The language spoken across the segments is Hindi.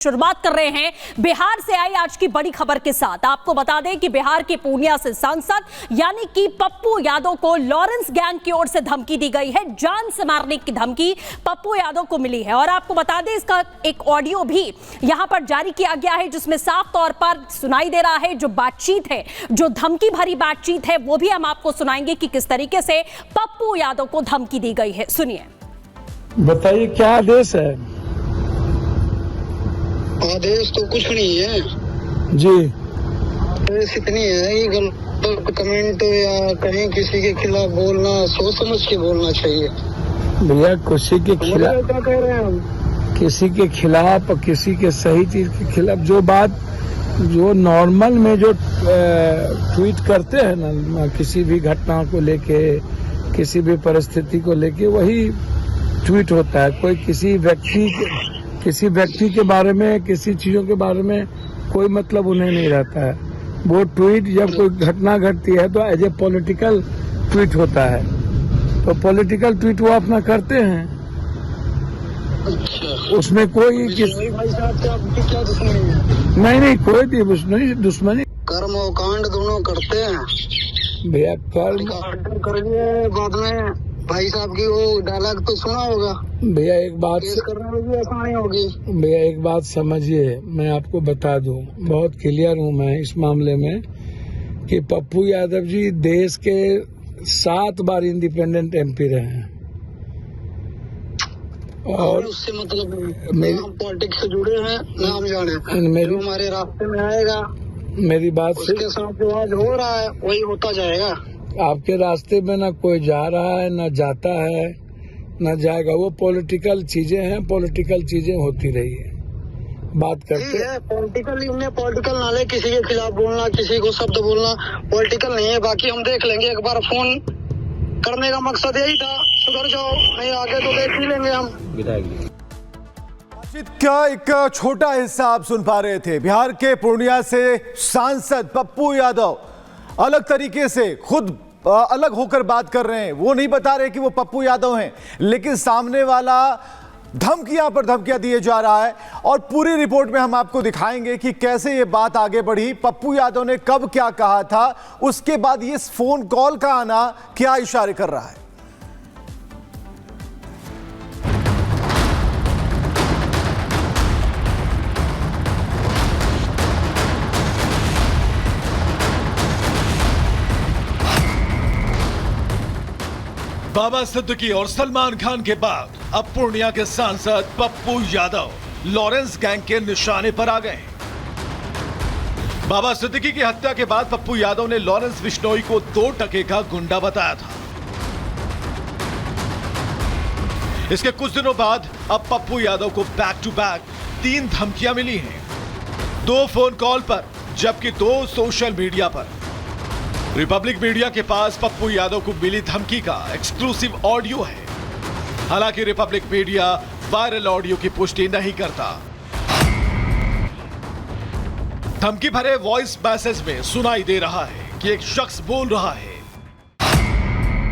शुरुआत कर रहे हैं बिहार से आई आज की बड़ी खबर के साथ। आपको बता दें कि बिहार के पूर्णिया से सांसद यानी कि पप्पू यादव को लॉरेंस गैंग की ओर से धमकी दी गई है। जान से मारने की धमकी पप्पू यादव को मिली है और आपको बता दें इसका एक ऑडियो भी यहां पर जारी किया गया है जिसमें साफ तौर पर सुनाई दे रहा है जो बातचीत है, जो धमकी भरी बातचीत है, वो भी हम आपको सुनाएंगे कि किस तरीके से पप्पू यादव को धमकी दी गई है। सुनिए। बताइए क्या आदेश है? आदेश तो कुछ नहीं है जी। आदेश इतनी है कि गलत कमेंट या कहीं किसी के खिलाफ बोलना सोच समझ के बोलना चाहिए। भैया किसी के खिलाफ, क्या कह रहे हैं हम? किसी के खिलाफ, किसी के सही चीज के खिलाफ जो बात जो नॉर्मल में जो ट्वीट करते हैं ना, किसी भी घटना को लेके, किसी भी परिस्थिति को लेके वही ट्वीट होता है। कोई किसी व्यक्ति के बारे में, किसी चीजों के बारे में कोई मतलब उन्हें नहीं रहता है। वो ट्वीट जब कोई घटना घटती है तो एज ए पॉलिटिकल ट्वीट होता है, तो पॉलिटिकल ट्वीट वो अपना करते हैं। उसमें कोई भाई साहब से आपकी क्या दुश्मनी है? नहीं कोई दुश्मनी कर्म और कांड दोनों करते हैं भैया। कर्म करेंगे बाद में। भाई साहब की वो डायलॉग तो सुना होगा भैया। एक बात करने में भी आसानी होगी भैया, एक बात समझिए, मैं आपको बता दूं, बहुत क्लियर हूं मैं इस मामले में कि पप्पू यादव जी देश के 7 बार इंडिपेंडेंट एमपी रहे हैं और उससे मतलब हम पॉलिटिक्स से जुड़े हैं ना, हम जाने जो हमारे रास्ते में आएगा मेरी बात से उसके साथ जो आज हो रहा है वही होता जाएगा। आपके रास्ते में ना कोई जा रहा है, ना जाता है, ना जाएगा। वो पॉलिटिकल चीजें हैं, पॉलिटिकल चीजें होती रही है, बात करते हैं। पॉलिटिकल नाले किसी के खिलाफ बोलना, किसी को शब्द बोलना पॉलिटिकल नहीं है। बाकी हम देख लेंगे। एक बार फोन करने का मकसद यही था, सुधर जाओ, नहीं आगे तो देख ही लेंगे हम। बातचीत का एक छोटा हिस्सा आप सुन पा रहे थे। बिहार के पूर्णिया से सांसद पप्पू यादव अलग तरीके से खुद अलग होकर बात कर रहे हैं। वो नहीं बता रहे कि वो पप्पू यादव हैं, लेकिन सामने वाला धमकियां पर धमकियां दिए जा रहा है और पूरी रिपोर्ट में हम आपको दिखाएंगे कि कैसे ये बात आगे बढ़ी, पप्पू यादव ने कब क्या कहा था, उसके बाद ये फोन कॉल का आना क्या इशारे कर रहा है। बाबा सिद्दीकी और सलमान खान के बाद अब पूर्णिया के सांसद पप्पू यादव लॉरेंस गैंग के निशाने पर आ गए। बाबा सिद्दीकी की हत्या के बाद पप्पू यादव ने लॉरेंस बिश्नोई को 2 टके का गुंडा बताया था। इसके कुछ दिनों बाद अब पप्पू यादव को बैक टू बैक 3 धमकियां मिली हैं, 2 फोन कॉल पर जबकि 2 सोशल मीडिया पर। रिपब्लिक मीडिया के पास पप्पू यादव को मिली धमकी का एक्सक्लूसिव ऑडियो है। हालांकि रिपब्लिक मीडिया वायरल ऑडियो की पुष्टि नहीं करता। धमकी भरे वॉइस मैसेज में सुनाई दे रहा है कि एक शख्स बोल रहा है,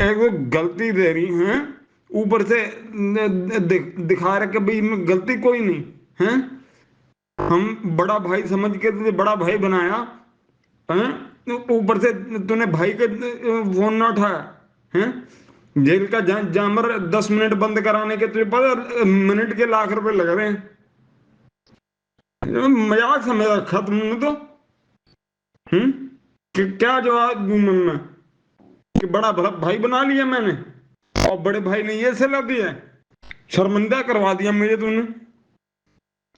एक गलती दे रही हैं, ऊपर से दिखा रहे कि भाई गलती कोई नहीं है। हम बड़ा भाई समझ के तुझे बड़ा भाई बनाया है, ऊपर से तूने भाई के फोन ना उठाया है। जेल का जामर 10 मिनट बंद कराने के तुझे पता मिनट के लाख रुपए लग रहे हैं। मजाक समझा खत्म तो कि क्या जवाब दूं मैं कि बड़ा भाई बना लिया मैंने और बड़े भाई ने ये सलाह दी है, शर्मिंदा करवा दिया मुझे तूने।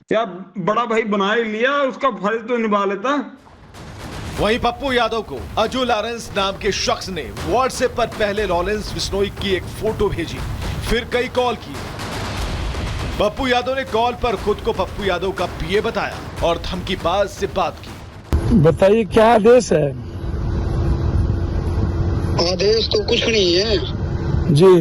क्या बड़ा भाई बना ही लिया, उसका फर्ज तो निभा लेता। वहीं पप्पू यादव को अजू लॉरेंस नाम के शख्स ने व्हाट्सएप पर पहले लॉरेंस बिश्नोई की एक फोटो भेजी, फिर कई कॉल की। पप्पू यादव ने कॉल पर खुद को पप्पू यादव का पीए बताया और धमकीबाज से बात की। बताइए क्या आदेश है? आदेश तो कुछ नहीं है जी।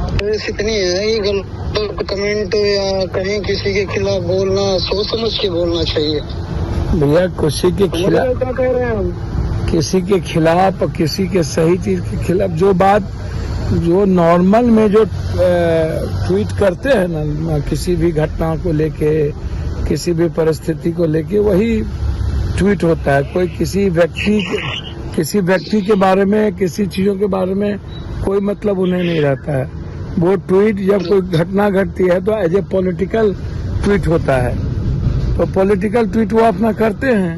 आदेश इतनी है कि गलत कमेंट या कहीं किसी के खिलाफ बोलना सोच समझ के बोलना चाहिए। भैया किसी के खिलाफ, क्या कह रहे हैं हम? किसी के खिलाफ, किसी के सही चीज के खिलाफ जो बात जो नॉर्मल में जो ट्वीट करते हैं ना, किसी भी घटना को लेके, किसी भी परिस्थिति को लेके वही ट्वीट होता है। कोई किसी व्यक्ति के बारे में, किसी चीजों के बारे में कोई मतलब उन्हें नहीं रहता है। वो ट्वीट जब कोई घटना घटती है तो एज ए पॉलिटिकल ट्वीट होता है, तो पॉलिटिकल ट्वीट वो अपना करते हैं।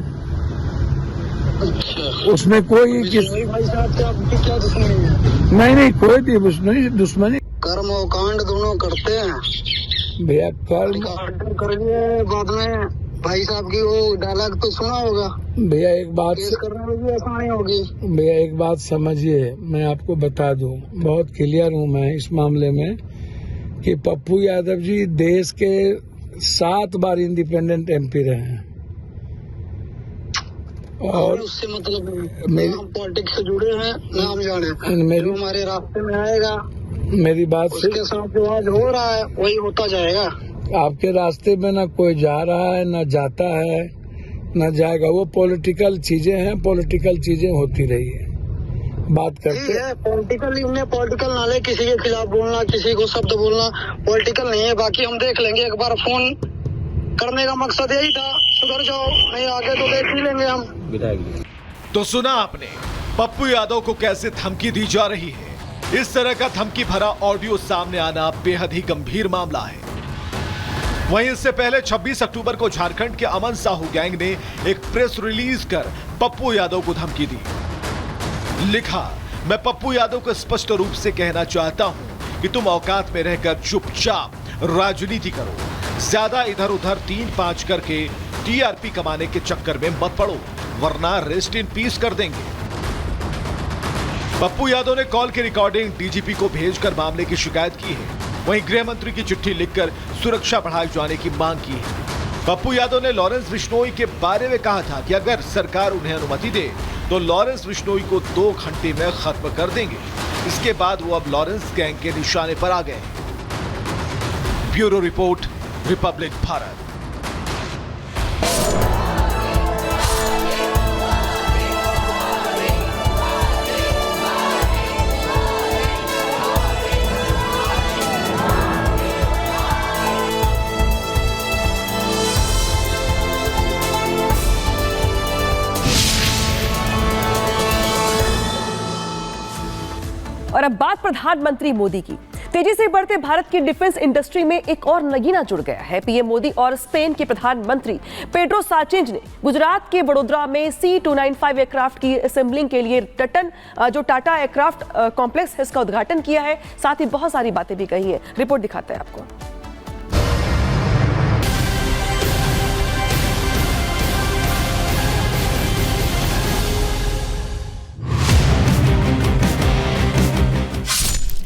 उसमें कोई भाई साहब से आपकी क्या दुश्मनी है? नहीं, कोई दुश्मनी। कर्म और कांड दोनों करते हैं भैया। कर्म करिए, बाद में भाई साहब की वो डायलॉग तो सुना होगा भैया। एक बात करने में भी आसानी होगी भैया, एक बात समझिए, मैं आपको बता दूं, बहुत क्लियर हूं मैं इस मामले में कि पप्पू यादव जी देश के 7 बार इंडिपेंडेंट एमपी रहे हैं और उससे मतलब हम पॉलिटिक्स से जुड़े हैं ना, हम जाने जो हमारे रास्ते में आएगा मेरी बात से उसके साथ जो आज हो रहा है वही होता जाएगा। आपके रास्ते में ना कोई जा रहा है, ना जाता है, ना जाएगा। वो पॉलिटिकल चीजें हैं, पॉलिटिकल चीजें होती रही है, बात करते हैं। पॉलिटिकल नाले किसी के खिलाफ बोलना, किसी को शब्द बोलना पॉलिटिकल नहीं है। बाकी हम देख लेंगे, एक बार फोन करने का मकसद यही था, सुधर जाओ, नहीं आगे तो देख ही लेंगे हम। तो सुना आपने पप्पू यादव को कैसे धमकी दी जा रही है। इस तरह का धमकी भरा ऑडियो सामने आना बेहद ही गंभीर मामला है। वहीं इससे पहले 26 अक्टूबर को झारखंड के अमन साहू गैंग ने एक प्रेस रिलीज कर पप्पू यादव को धमकी दी। लिखा, मैं पप्पू यादव को स्पष्ट रूप से कहना चाहता हूं कि तुम औकात में रहकर चुपचाप राजनीति करो, ज्यादा इधर उधर 3-5 करके टीआरपी कमाने के चक्कर में मत पड़ो, वरना रेस्ट इन पीस कर देंगे। पप्पू यादव ने कॉल की रिकॉर्डिंग डीजीपी को भेजकर मामले की शिकायत की है। वहीं गृह मंत्री की चिट्ठी लिखकर सुरक्षा बढ़ाए जाने की मांग की है। पप्पू यादव ने लॉरेंस बिश्नोई के बारे में कहा था कि अगर सरकार उन्हें अनुमति दे तो लॉरेंस बिश्नोई को 2 घंटे में खत्म कर देंगे। इसके बाद वो अब लॉरेंस गैंग के निशाने पर आ गए। Bureau report, Republic Bharat. और अब बात प्रधानमंत्री मोदी की। तेजी से बढ़ते भारत की डिफेंस इंडस्ट्री में एक और नगीना जुड़ गया है। पीएम मोदी और स्पेन के प्रधानमंत्री पेड्रो साnchez ने गुजरात के वडोदरा में C295 एयरक्राफ्ट की असेंबलिंग के लिए जो टाटा एयरक्राफ्ट कॉम्प्लेक्स है इसका उद्घाटन किया है। साथ ही बहुत सारी बातें भी कही है। रिपोर्ट दिखाते हैं आपको।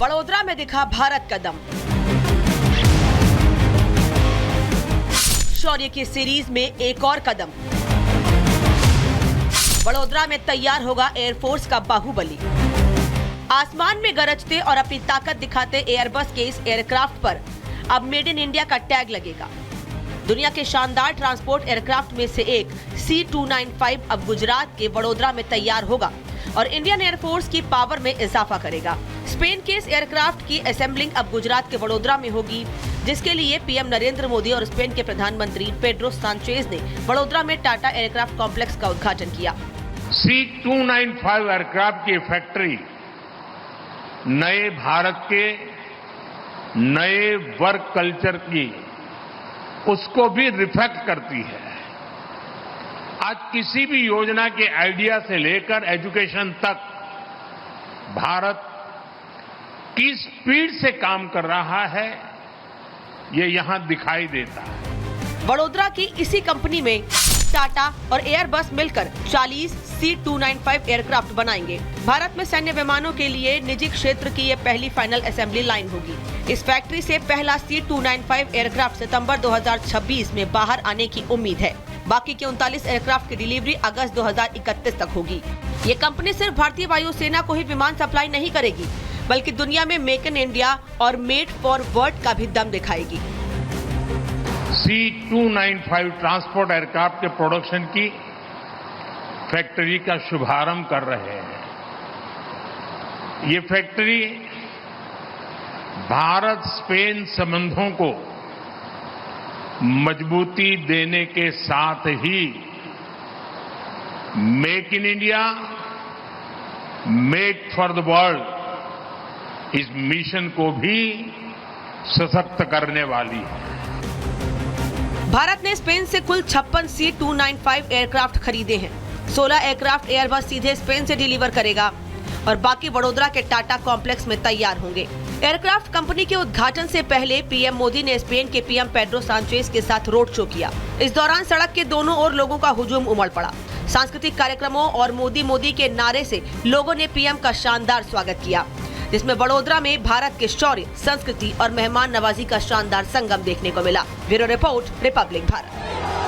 वडोदरा में दिखा भारत का दम। शौर्य की सीरीज में एक और कदम। वडोदरा में तैयार होगा एयरफोर्स का बाहुबली। आसमान में गरजते और अपनी ताकत दिखाते एयरबस के इस एयरक्राफ्ट पर अब मेड इन इंडिया का टैग लगेगा। दुनिया के शानदार ट्रांसपोर्ट एयरक्राफ्ट में से एक C295 अब गुजरात के वडोदरा में तैयार होगा और इंडियन एयरफोर्स की पावर में इजाफा करेगा। स्पेन के इस एयरक्राफ्ट की असेंबलिंग अब गुजरात के वडोदरा में होगी, जिसके लिए पीएम नरेंद्र मोदी और स्पेन के प्रधानमंत्री पेड्रो सांचेज ने वडोदरा में टाटा एयरक्राफ्ट कॉम्प्लेक्स का उद्घाटन किया। C295 एयरक्राफ्ट की फैक्ट्री नए भारत के नए वर्क कल्चर की उसको भी रिफ्लेक्ट करती है। आज किसी भी योजना के आइडिया से लेकर एजुकेशन तक भारत किस स्पीड से काम कर रहा है ये यहां दिखाई देता है। वडोदरा की इसी कंपनी में टाटा और एयरबस मिलकर 40 C295 एयरक्राफ्ट बनाएंगे। भारत में सैन्य विमानों के लिए निजी क्षेत्र की ये पहली फाइनल असेंबली लाइन होगी। इस फैक्ट्री से पहला C295 एयरक्राफ्ट सितंबर 2026 में बाहर आने की उम्मीद है। बाकी के 39 एयरक्राफ्ट की डिलीवरी अगस्त 2031 तक होगी। ये कंपनी सिर्फ भारतीय वायुसेना को ही विमान सप्लाई नहीं करेगी, बल्कि दुनिया में मेक इन इंडिया और मेड फॉर वर्ल्ड का भी दम दिखाएगी। C295 ट्रांसपोर्ट एयरक्राफ्ट के प्रोडक्शन की फैक्ट्री का शुभारंभ कर रहे हैं। ये फैक्ट्री भारत स्पेन संबंधों को मजबूती देने के साथ ही make in India, make for the world इस मिशन को भी सशक्त करने वाली है। भारत ने स्पेन से कुल 56 C295 एयरक्राफ्ट खरीदे हैं। 16 एयरक्राफ्ट एयरबस सीधे स्पेन से डिलीवर करेगा और बाकी वडोदरा के टाटा कॉम्प्लेक्स में तैयार होंगे। एयरक्राफ्ट कंपनी के उद्घाटन से पहले पीएम मोदी ने स्पेन के पीएम पेड्रो सांचेज के साथ रोड शो किया। इस दौरान सड़क के दोनों ओर लोगों का हुजूम उमड़ पड़ा। सांस्कृतिक कार्यक्रमों और मोदी मोदी के नारे से लोगों ने पीएम का शानदार स्वागत किया, जिसमें वडोदरा में भारत के शौर्य, संस्कृति और मेहमान नवाजी का शानदार संगम देखने को मिला। Bureau report, Republic Bharat.